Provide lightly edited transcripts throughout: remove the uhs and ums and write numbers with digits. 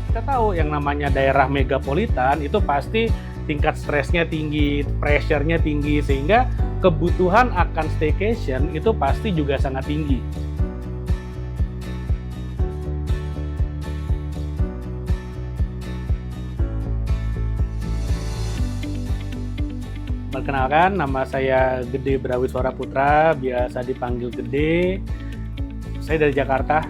Kita tahu yang namanya daerah megapolitan itu pasti tingkat stresnya tinggi, pressure-nya tinggi, sehingga kebutuhan akan staycation itu pasti juga sangat tinggi. Perkenalkan, nama saya Gede Brawiswara Putra, biasa dipanggil Gede. Saya dari Jakarta.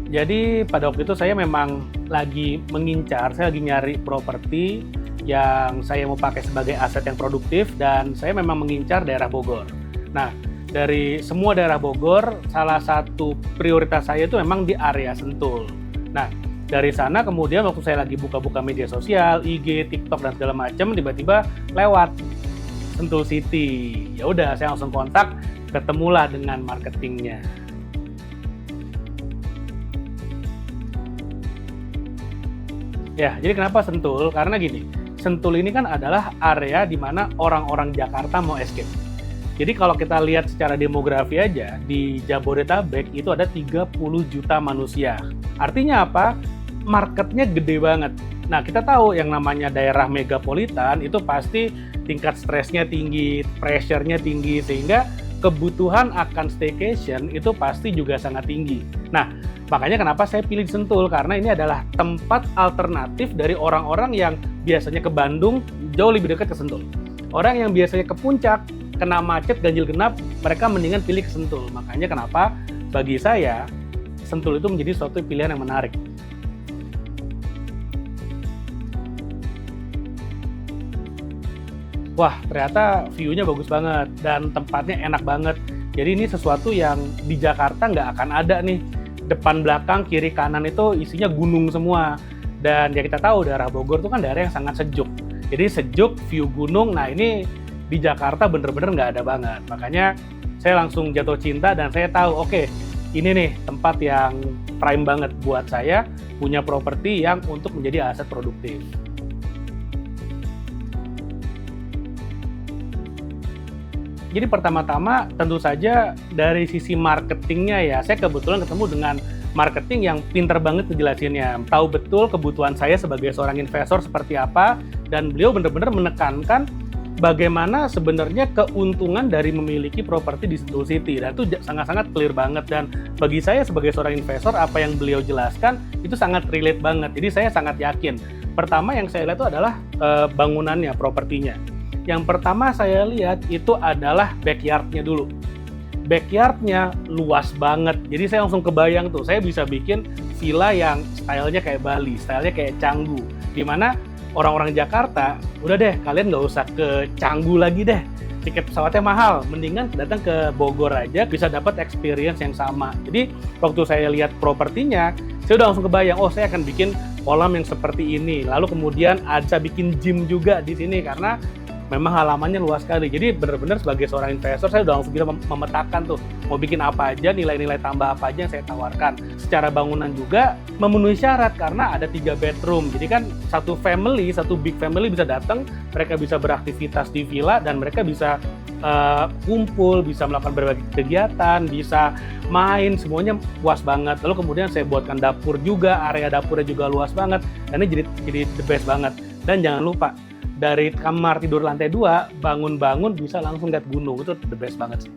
Jadi pada waktu itu saya memang lagi mengincar, saya lagi nyari properti yang saya mau pakai sebagai aset yang produktif, dan saya memang mengincar daerah Bogor. Nah, dari semua daerah Bogor, salah satu prioritas saya itu memang di area Sentul. Nah, dari sana kemudian waktu saya lagi buka-buka media sosial, IG, TikTok dan segala macam, tiba-tiba lewat Sentul City. Ya udah, saya langsung kontak, ketemulah dengan marketingnya. Ya, jadi kenapa Sentul? Karena gini, Sentul ini kan adalah area di mana orang-orang Jakarta mau escape. Jadi kalau kita lihat secara demografi aja, di Jabodetabek itu ada 30 juta manusia. Artinya apa? Marketnya gede banget. Nah, kita tahu yang namanya daerah megapolitan itu pasti tingkat stresnya tinggi, pressure-nya tinggi, sehingga kebutuhan akan staycation itu pasti juga sangat tinggi. Nah, makanya kenapa saya pilih Sentul, karena ini adalah tempat alternatif dari orang-orang yang biasanya ke Bandung, jauh lebih dekat ke Sentul. Orang yang biasanya ke Puncak, kena macet, ganjil genap, mereka mendingan pilih ke Sentul. Makanya kenapa bagi saya, Sentul itu menjadi suatu pilihan yang menarik. Wah, ternyata view-nya bagus banget dan tempatnya enak banget. Jadi ini sesuatu yang di Jakarta nggak akan ada nih. Depan, belakang, kiri, kanan itu isinya gunung semua. Dan ya kita tahu daerah Bogor itu kan daerah yang sangat sejuk. Jadi sejuk, view gunung, nah ini di Jakarta bener-bener nggak ada banget. Makanya saya langsung jatuh cinta dan saya tahu, oke, ini nih tempat yang prime banget buat saya punya properti yang untuk menjadi aset produktif. Jadi pertama-tama tentu saja dari sisi marketingnya ya, saya kebetulan ketemu dengan marketing yang pinter banget ngejelasinnya. Tahu betul kebutuhan saya sebagai seorang investor seperti apa, dan beliau benar-benar menekankan bagaimana sebenarnya keuntungan dari memiliki properti di Sentul City. Dan itu sangat-sangat clear banget, dan bagi saya sebagai seorang investor, apa yang beliau jelaskan itu sangat relate banget. Jadi saya sangat yakin. Pertama yang saya lihat itu adalah bangunannya, propertinya. Yang pertama saya lihat itu adalah backyard-nya dulu. Backyard-nya luas banget. Jadi saya langsung kebayang tuh, saya bisa bikin villa yang stylenya kayak Bali, stylenya kayak Canggu. Dimana orang-orang Jakarta, udah deh kalian nggak usah ke Canggu lagi deh. Tiket pesawatnya mahal, mendingan datang ke Bogor aja, bisa dapat experience yang sama. Jadi waktu saya lihat propertinya, saya udah langsung kebayang, oh saya akan bikin kolam yang seperti ini. Lalu kemudian ada bikin gym juga di sini karena memang halamannya luas sekali. Jadi benar-benar sebagai seorang investor saya udah langsung bisa memetakan tuh mau bikin apa aja, nilai-nilai tambah apa aja yang saya tawarkan. Secara bangunan juga memenuhi syarat karena ada 3 bedroom. Jadi kan satu family, satu big family bisa datang, mereka bisa beraktivitas di villa dan mereka bisa kumpul, bisa melakukan berbagai kegiatan, bisa main, semuanya puas banget. Lalu kemudian saya buatkan dapur juga, area dapurnya juga luas banget. Dan ini jadi the best banget. Dan jangan lupa dari kamar tidur lantai 2, bangun-bangun bisa langsung lihat gunung. Itu the best banget sih.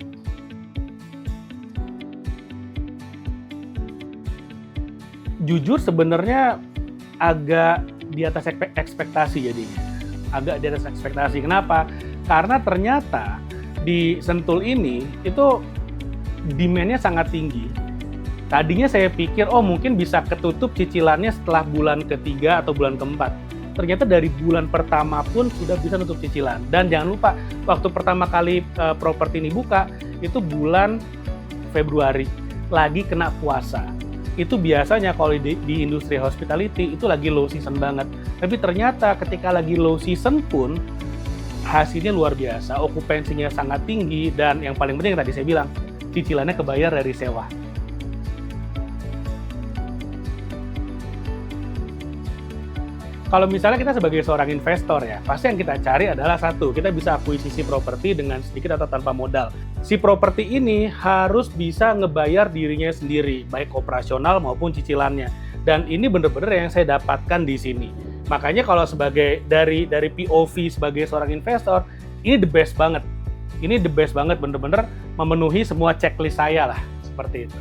Jujur sebenarnya agak di atas ekspektasi jadinya. Agak di atas ekspektasi. Kenapa? Karena ternyata di Sentul ini itu demand-nya sangat tinggi. Tadinya saya pikir, oh mungkin bisa ketutup cicilannya setelah bulan ketiga atau bulan keempat. Ternyata dari bulan pertama pun sudah bisa nutup cicilan. Dan jangan lupa, waktu pertama kali properti ini buka, itu bulan Februari, lagi kena puasa. Itu biasanya kalau di industri hospitality, itu lagi low season banget. Tapi ternyata ketika lagi low season pun, hasilnya luar biasa, okupansinya sangat tinggi, dan yang paling penting yang tadi saya bilang, cicilannya kebayar dari sewa. Kalau misalnya kita sebagai seorang investor ya, pasti yang kita cari adalah satu, kita bisa akuisisi properti dengan sedikit atau tanpa modal. Si properti ini harus bisa ngebayar dirinya sendiri, baik operasional maupun cicilannya. dan ini bener-bener yang saya dapatkan di sini. Makanya kalau sebagai dari POV sebagai seorang investor, ini the best banget. Ini the best banget, bener-bener memenuhi semua checklist saya lah, seperti itu.